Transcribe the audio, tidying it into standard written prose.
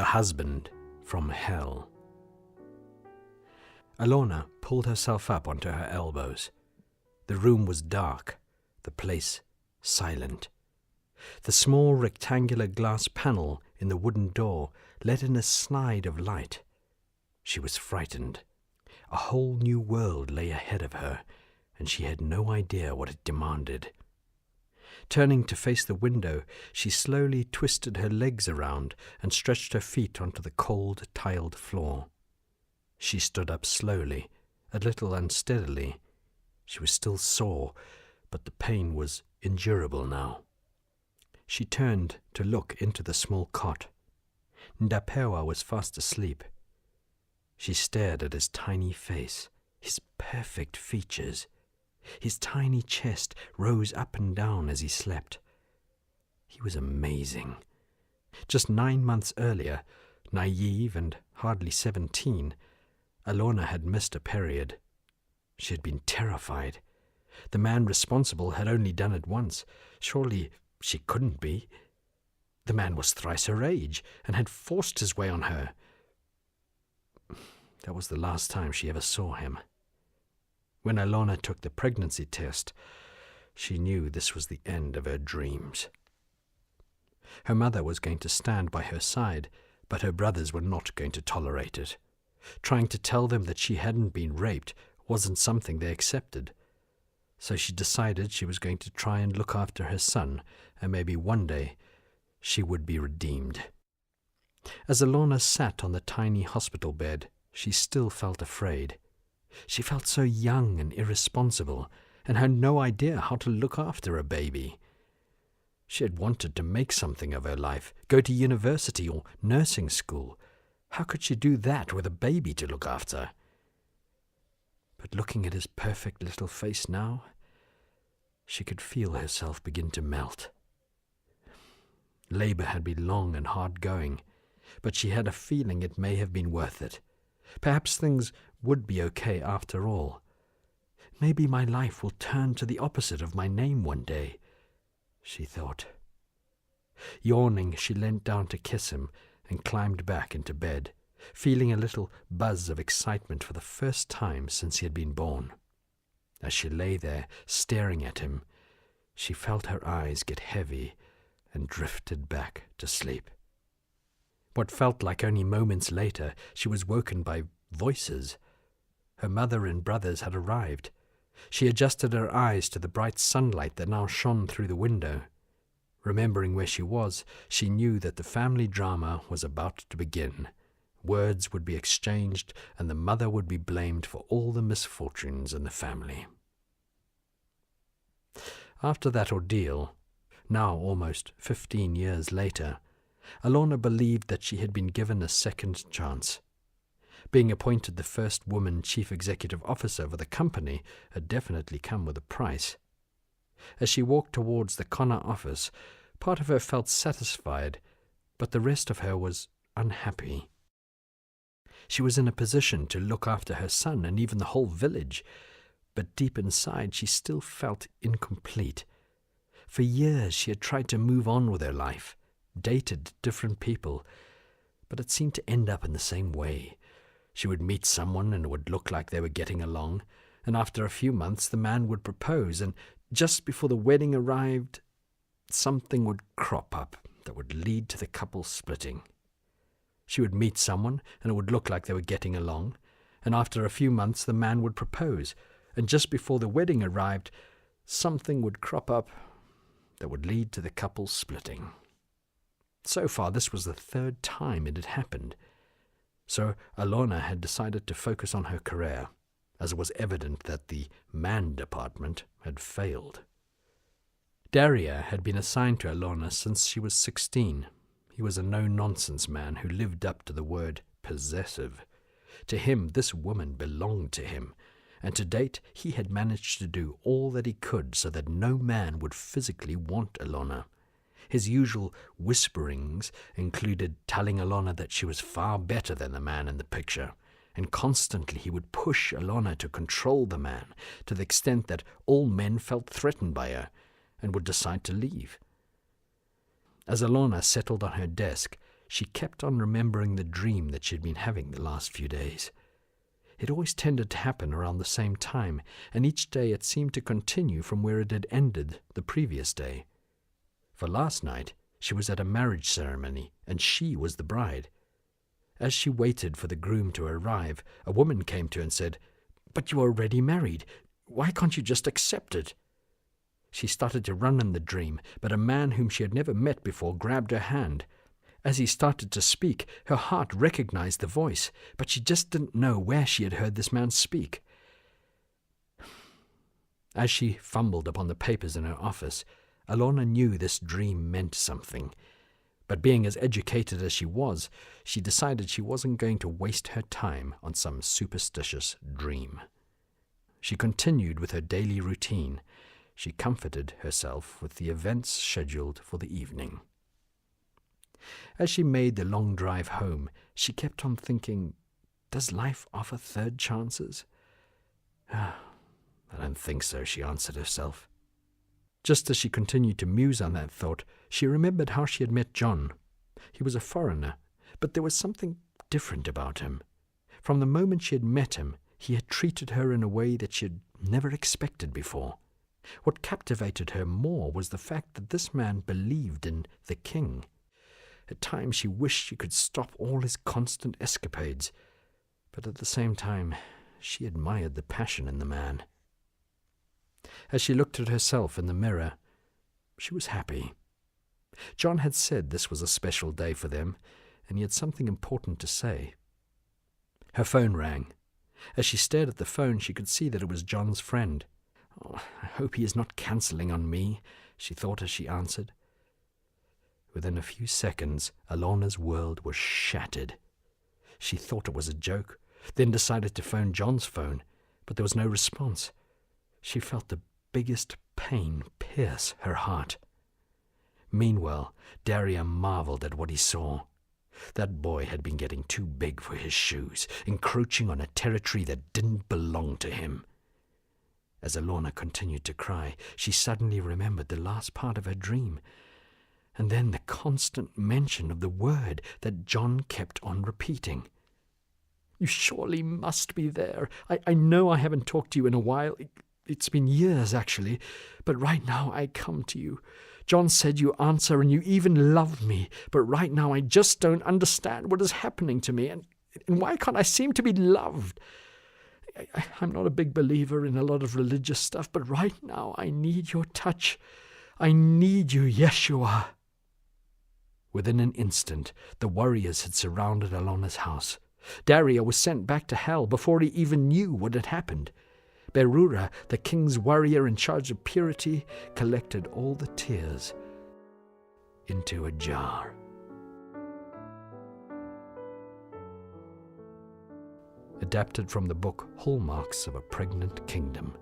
The husband from hell. Alona pulled herself up onto her elbows. The room was dark, the place silent. The small rectangular glass panel in the wooden door let in a snide of light. She was frightened. A whole new world lay ahead of her, and she had no idea what it demanded. Turning to face the window, she slowly twisted her legs around and stretched her feet onto the cold, tiled floor. She stood up slowly, a little unsteadily. She was still sore, but the pain was endurable now. She turned to look into the small cot. Ndapewa was fast asleep. She stared at his tiny face, his perfect features. His tiny chest rose up and down as he slept. He was amazing. Just 9 months earlier, naive and hardly 17, Alona had missed a period. She had been terrified. The man responsible had only done it once. Surely she couldn't be. The man was thrice her age and had forced his way on her. That was the last time she ever saw him. When Alona took the pregnancy test, she knew this was the end of her dreams. Her mother was going to stand by her side, but her brothers were not going to tolerate it. Trying to tell them that she hadn't been raped wasn't something they accepted. So she decided she was going to try and look after her son, and maybe one day she would be redeemed. As Alona sat on the tiny hospital bed, she still felt afraid. She felt so young and irresponsible, and had no idea how to look after a baby. She had wanted to make something of her life, go to university or nursing school. How could she do that with a baby to look after? But looking at his perfect little face now, she could feel herself begin to melt. Labor had been long and hard-going, but she had a feeling it may have been worth it. Perhaps things would be okay after all. Maybe my life will turn to the opposite of my name one day, she thought. Yawning, she leant down to kiss him and climbed back into bed, feeling a little buzz of excitement for the first time since he had been born. As she lay there, staring at him, she felt her eyes get heavy and drifted back to sleep. What felt like only moments later, she was woken by voices. Her mother and brothers had arrived. She adjusted her eyes to the bright sunlight that now shone through the window. Remembering where she was, she knew that the family drama was about to begin. Words would be exchanged, and the mother would be blamed for all the misfortunes in the family. After that ordeal, now almost 15 years later, Alona believed that she had been given a second chance. Being appointed the first woman chief executive officer for the company had definitely come with a price. As she walked towards the Connor office, part of her felt satisfied, but the rest of her was unhappy. She was in a position to look after her son and even the whole village, but deep inside she still felt incomplete. For years she had tried to move on with her life, dated different people, but it seemed to end up in the same way. She would meet someone and it would look like they were getting along, and after a few months the man would propose, and just before the wedding arrived, something would crop up that would lead to the couple splitting. She would meet someone and it would look like they were getting along, and after a few months the man would propose, and just before the wedding arrived, something would crop up that would lead to the couple splitting. So far, this was the third time it had happened. So Alona had decided to focus on her career, as it was evident that the man department had failed. Daria had been assigned to Alona since she was 16. He was a no-nonsense man who lived up to the word possessive. To him, this woman belonged to him, and to date he had managed to do all that he could so that no man would physically want Alona. His usual whisperings included telling Alona that she was far better than the man in the picture, and constantly he would push Alona to control the man to the extent that all men felt threatened by her and would decide to leave. As Alona settled on her desk, she kept on remembering the dream that she'd been having the last few days. It always tended to happen around the same time, and each day it seemed to continue from where it had ended the previous day. For last night, she was at a marriage ceremony, and she was the bride. As she waited for the groom to arrive, a woman came to her and said, "But you are already married. Why can't you just accept it?" She started to run in the dream, but a man whom she had never met before grabbed her hand. As he started to speak, her heart recognized the voice, but she just didn't know where she had heard this man speak. As she fumbled upon the papers in her office, Alona knew this dream meant something. But being as educated as she was, she decided she wasn't going to waste her time on some superstitious dream. She continued with her daily routine. She comforted herself with the events scheduled for the evening. As she made the long drive home, she kept on thinking, does life offer third chances? I don't think so, she answered herself. Just as she continued to muse on that thought, she remembered how she had met John. He was a foreigner, but there was something different about him. From the moment she had met him, he had treated her in a way that she had never expected before. What captivated her more was the fact that this man believed in the king. At times she wished she could stop all his constant escapades, but at the same time she admired the passion in the man. As she looked at herself in the mirror, she was happy. John had said this was a special day for them, and he had something important to say. Her phone rang. As she stared at the phone, she could see that it was John's friend. "Oh, I hope he is not cancelling on me," she thought as she answered. Within a few seconds, Alona's world was shattered. She thought it was a joke, then decided to phone John's phone, but there was no response. She felt the biggest pain pierce her heart. Meanwhile, Daria marveled at what he saw. That boy had been getting too big for his shoes, encroaching on a territory that didn't belong to him. As Alona continued to cry, she suddenly remembered the last part of her dream, and then the constant mention of the word that John kept on repeating. "You surely must be there. I know I haven't talked to you in a while. It's been years, actually, but right now I come to you. John said you answer and you even love me, but right now I just don't understand what is happening to me, and why can't I seem to be loved? I'm not a big believer in a lot of religious stuff, but right now I need your touch. I need you, Yeshua." Within an instant, the warriors had surrounded Alona's house. Daria was sent back to hell before he even knew what had happened. Berura, the king's warrior in charge of purity, collected all the tears into a jar. Adapted from the book Hallmarks of a Pregnant Kingdom.